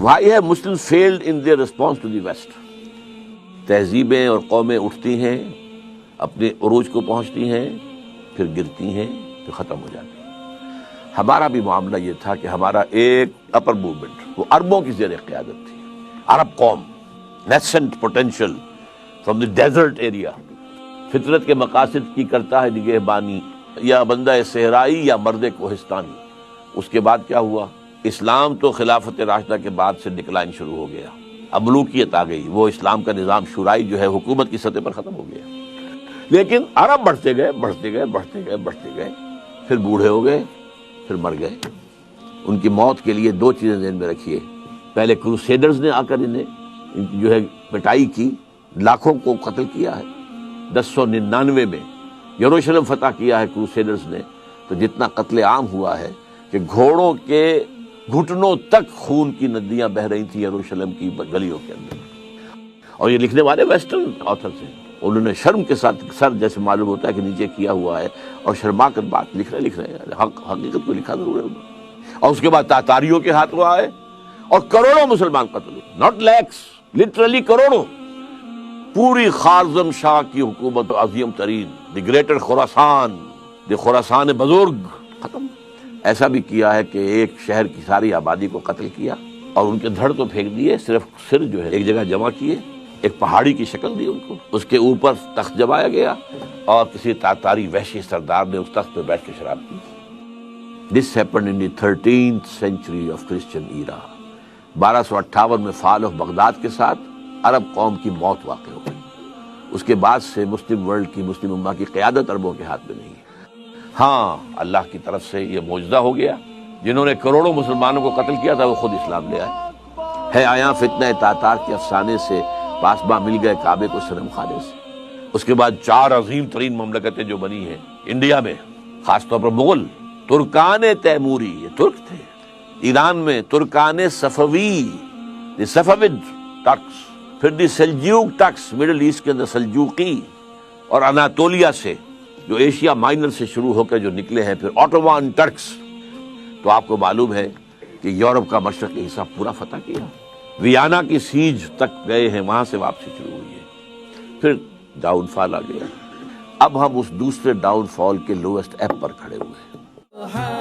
Y ہے Muslim failed in their response to the West. تہذیبیں اور قومیں اٹھتی ہیں، اپنے عروج کو پہنچتی ہیں، پھر گرتی ہیں، پھر ختم ہو جاتی ہیں. ہمارا بھی معاملہ یہ تھا کہ ہمارا ایک اپر موومنٹ وہ عربوں کی زیر قیادت تھی. عرب قوم nascent potential from the desert area, فطرت کے مقاصد کی کرتا ہے نگہبانی، یا بندہ صحرائی یا مرد کوہستانی. اس کے بعد کیا ہوا؟ اسلام تو خلافت راشدہ کے بعد سے ڈکلائن شروع ہو گیا، اب ملوکیت آ گئی، وہ اسلام کا نظام شورائی جو ہے حکومت کی سطح پر ختم ہو گیا. لیکن عرب بڑھتے گئے بڑھتے گئے بڑھتے گئے بڑھتے گئے، پھر بوڑھے ہو گئے، پھر مر گئے. ان کی موت کے لیے دو چیزیں ذہن میں رکھیے. پہلے کروسیڈرز نے آ کر ان کی جو ہے پٹائی کی، لاکھوں کو قتل کیا ہے. 1099 میں یروشلم فتح کیا ہے کروسیڈرز نے، تو جتنا قتل عام ہوا ہے کہ گھوڑوں کے گھٹنوں تک خون کی ندیاں بہہ رہی تھیں یروشلم کی گلیوں کے اندر. اور یہ لکھنے والے ویسٹرن آتھر سے، انہوں نے شرم کے ساتھ سر جیسے معلوم ہوتا ہے کہ نیچے کیا ہوا ہے، اور شرما کر بات لکھ رہے ہیں. حقیقت کو لکھا ضرور ہے انہوں نے. اور اس کے بعد تاتاریوں کے ہاتھ وہ آئے اور کروڑوں مسلمان قتل ہوئے، ناٹ لیکس، لٹرلی کروڑوں. پوری خارزم شاہ کی حکومت عظیم ترین، دی گریٹر خراسان، دی خراسان بزرگ، ختم. ایسا بھی کیا ہے کہ ایک شہر کی ساری آبادی کو قتل کیا اور ان کے دھڑ تو پھینک دیے، صرف سر جو ہے ایک جگہ جمع کیے، ایک پہاڑی کی شکل دی ان کو، اس کے اوپر تخت جمایا گیا اور کسی تاتاری وحشی سردار نے اس تخت پہ بیٹھ کے شراب پی. This happened in the 13th century of Christian era. 1258 میں فال آف بغداد کے ساتھ عرب قوم کی موت واقع ہو گئی. اس کے بعد سے مسلم ورلڈ کی، مسلم امہ کی قیادت عربوں کے ہاتھ میں نہیں ہے. ہاں، اللہ کی طرف سے یہ معجزہ ہو گیا، جنہوں نے کروڑوں مسلمانوں کو قتل کیا تھا وہ خود اسلام لے آئے. ہے آیا فتنہ تاتار کے افسانے سے پاسباں مل گئے کعبے کو صنم خانے سے. اس کے بعد 4 عظیم ترین مملکتیں جو بنی ہیں انڈیا میں، خاص طور پر مغل، ترکان تیموری، یہ ترک تھے. ایران میں ترکان صفوی، دی صفوید ٹرکس، پھر دی سلجوق ٹرکس مڈل ایسٹ کے اندر سلجوقی، اور اناطولیہ سے جو ایشیا مائنر سے شروع ہو کر جو نکلے ہیں پھر آٹومان ٹرکس. تو آپ کو معلوم ہے کہ یورپ کا مشرقی حصہ پورا فتح کیا. ویانا کی سیج تک گئے ہیں، وہاں سے واپسی شروع ہوئی ہے. پھر ڈاؤن فال آ گیا. اب ہم اس دوسرے ڈاؤن فال کے لوئسٹ ایپ پر کھڑے ہوئے ہیں.